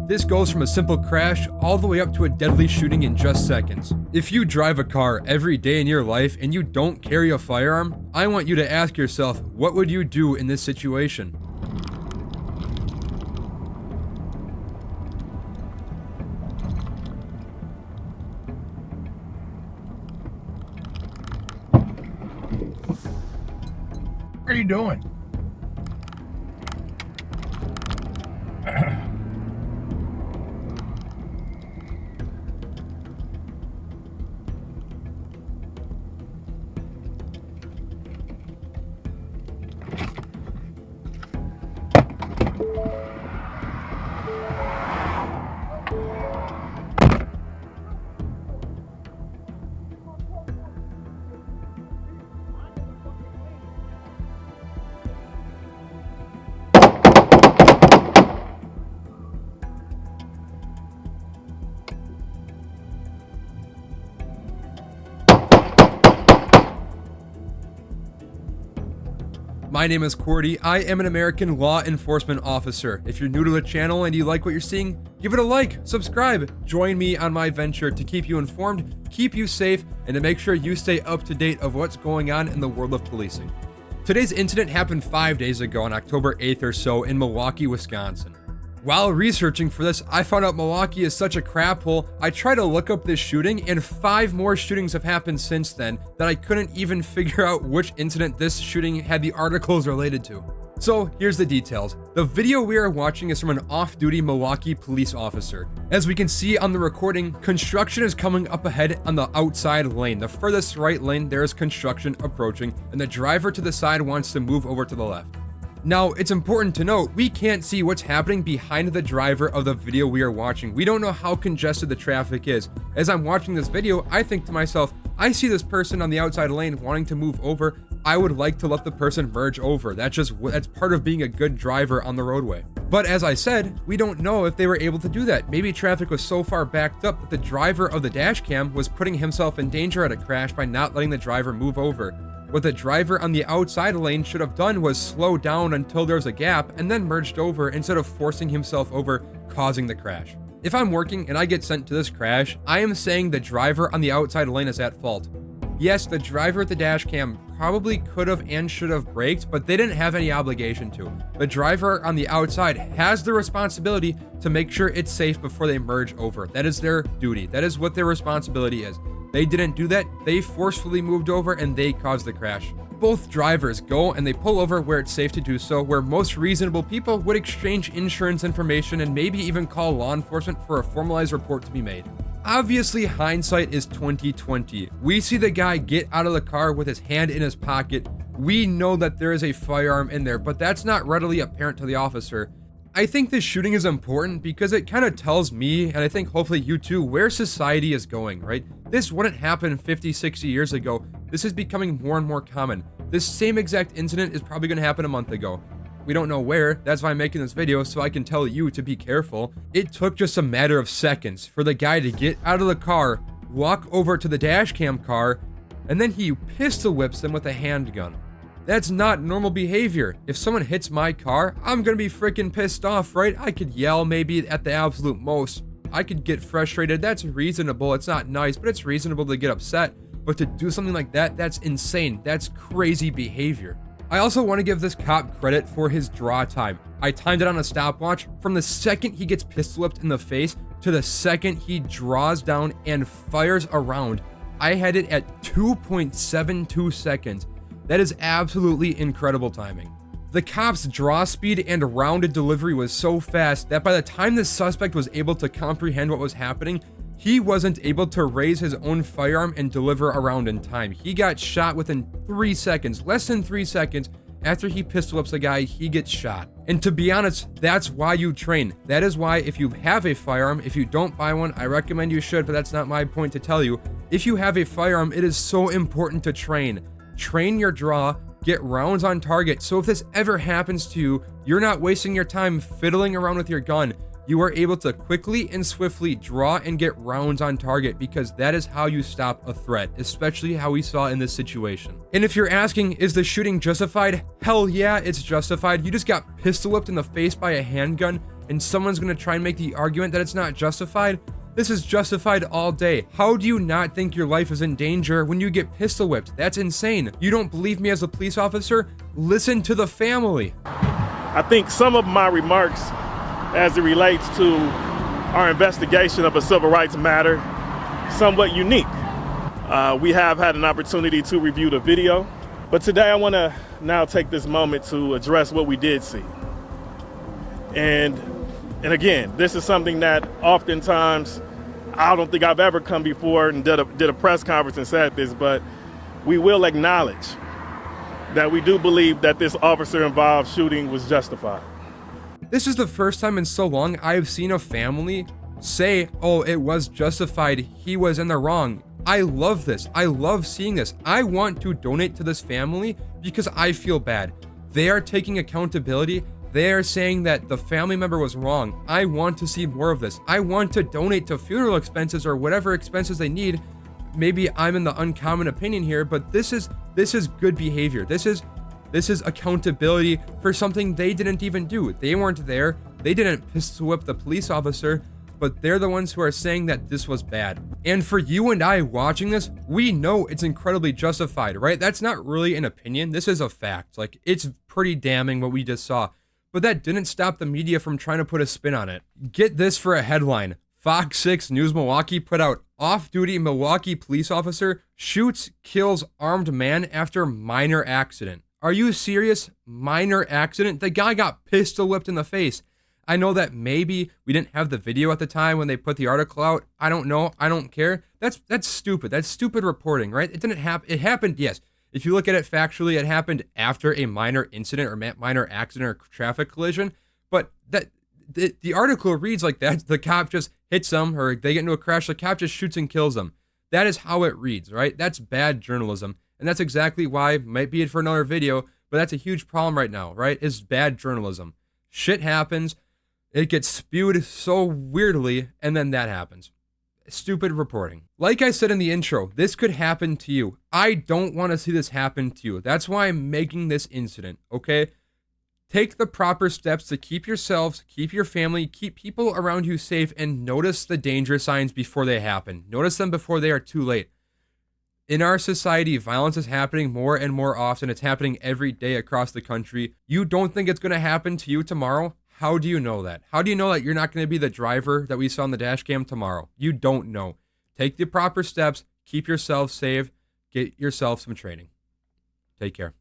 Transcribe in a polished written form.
This goes from a simple crash all the way up to a deadly shooting in just seconds. If you drive a car every day in your life and you don't carry a firearm, I want you to ask yourself, what would you do in this situation? What are you doing? My name is Cordy. I am an American law enforcement officer. If you're new to the channel and you like what you're seeing, give it a like, subscribe, join me on my venture to keep you informed, keep you safe, and to make sure you stay up to date of what's going on in the world of policing. Today's incident happened 5 days ago on October 8th or so in Milwaukee, Wisconsin. While researching for this, I found out Milwaukee is such a crap hole. I tried to look up this shooting, and 5 more shootings have happened since then that I couldn't even figure out which incident this shooting had the articles related to. So here's the details. The video we are watching is from an off-duty Milwaukee police officer. As we can see on the recording, construction is coming up ahead on the outside lane. The furthest right lane, there is construction approaching, and the driver to the side wants to move over to the left. Now, it's important to note, we can't see what's happening behind the driver of the video we are watching. We don't know how congested the traffic is. As I'm watching this video, I think to myself, I see this person on the outside lane wanting to move over. I would like to let the person merge over. That's part of being a good driver on the roadway. But as I said, we don't know if they were able to do that. Maybe traffic was so far backed up that the driver of the dash cam was putting himself in danger at a crash by not letting the driver move over. What the driver on the outside lane should have done was slow down until there's a gap and then merged over instead of forcing himself over, causing the crash. If I'm working and I get sent to this crash, I am saying the driver on the outside lane is at fault. Yes, the driver at the dash cam probably could have and should have braked, but they didn't have any obligation to. The driver on the outside has the responsibility to make sure it's safe before they merge over. That is their duty. That is what their responsibility is. They didn't do that. They forcefully moved over and they caused the crash. Both drivers go and they pull over where it's safe to do so, where most reasonable people would exchange insurance information and maybe even call law enforcement for a formalized report to be made. Obviously, hindsight is 2020. We see the guy get out of the car with his hand in his pocket. We know that there is a firearm in there, but that's not readily apparent to the officer. I think this shooting is important because it kind of tells me, and I think hopefully you too, where society is going, right? This wouldn't happen 50, 60 years ago. This is becoming more and more common. This same exact incident is probably going to happen a month ago. We don't know where. That's why I'm making this video, so I can tell you to be careful. It took just a matter of seconds for the guy to get out of the car, walk over to the dash cam car, and then he pistol whips them with a handgun. That's not normal behavior. If someone hits my car, I'm gonna be freaking pissed off, right? I could yell maybe at the absolute most. I could get frustrated. That's reasonable. It's not nice, but it's reasonable to get upset. But to do something like that, that's insane. That's crazy behavior. I also want to give this cop credit for his draw time. I timed it on a stopwatch from the second he gets pistol whipped in the face to the second he draws down and fires a round. I had it at 2.72 seconds. That is absolutely incredible timing. The cop's draw speed and rounded delivery was so fast that by the time the suspect was able to comprehend what was happening, he wasn't able to raise his own firearm and deliver a round in time. He got shot within 3 seconds, less than 3 seconds. After he pistol whips a guy, he gets shot. And to be honest, that's why you train. That is why if you have a firearm, if you don't buy one, I recommend you should, but that's not my point to tell you. If you have a firearm, it is so important to train. Train your draw, get rounds on target, so if this ever happens to you, you're not wasting your time fiddling around with your gun. You are able to quickly and swiftly draw and get rounds on target, because that is how you stop a threat, especially how we saw in this situation. And if you're asking, is the shooting justified? Hell yeah, it's justified. You just got pistol whipped in the face by a handgun. and someone's gonna try and make the argument that it's not justified, this is justified all day. How do you not think your life is in danger when you get pistol whipped? That's insane. You don't believe me as a police officer? Listen to the family. I think some of my remarks as it relates to our investigation of a civil rights matter, somewhat unique. We have had an opportunity to review the video, but today I want to now take this moment to address what we did see. And again, this is something that oftentimes I don't think I've ever come before and did a press conference and said this, but we will acknowledge that we do believe that this officer-involved shooting was justified. This is the first time in so long I have seen a family say, oh, it was justified, he was in the wrong. I love this. I love seeing this. I want to donate to this family because I feel bad. They are taking accountability. They are saying that the family member was wrong. I want to see more of this. I want to donate to funeral expenses or whatever expenses they need. Maybe I'm in the uncommon opinion here, but this is good behavior. This is accountability for something they didn't even do. They weren't there. They didn't pistol whip the police officer, but they're the ones who are saying that this was bad. And for you and I watching this, we know it's incredibly justified, right? That's not really an opinion. This is a fact. Like, it's pretty damning what we just saw. But that didn't stop the media from trying to put a spin on it. Get this for a headline. Fox 6 News Milwaukee put out, off-duty Milwaukee police officer shoots, kills armed man after minor accident. Are you serious? Minor accident? The guy got pistol whipped in the face. I know that maybe we didn't have the video at the time when they put the article out. I don't know. I don't care. That's stupid. That's stupid reporting, right? It didn't happen. It happened, yes. If you look at it factually, it happened after a minor incident or minor accident or traffic collision. But the article reads like that. The cop just hits them, or they get into a crash. The cop just shoots and kills them. That is how it reads, right? That's bad journalism. And that's exactly why, might be it for another video, but that's a huge problem right now, right? It's bad journalism. Shit happens. It gets spewed so weirdly, and then that happens. Stupid reporting. Like I said in the intro, this could happen to you. I don't want to see this happen to you. That's why I'm making this incident, okay? Take the proper steps to keep yourselves, keep your family, keep people around you safe, and notice the danger signs before they happen. Notice them before they are too late. In our society, violence is happening more and more often. It's happening every day across the country. You don't think it's going to happen to you tomorrow? How do you know that? How do you know that you're not going to be the driver that we saw on the dash cam tomorrow? You don't know. Take the proper steps. Keep yourself safe. Get yourself some training. Take care.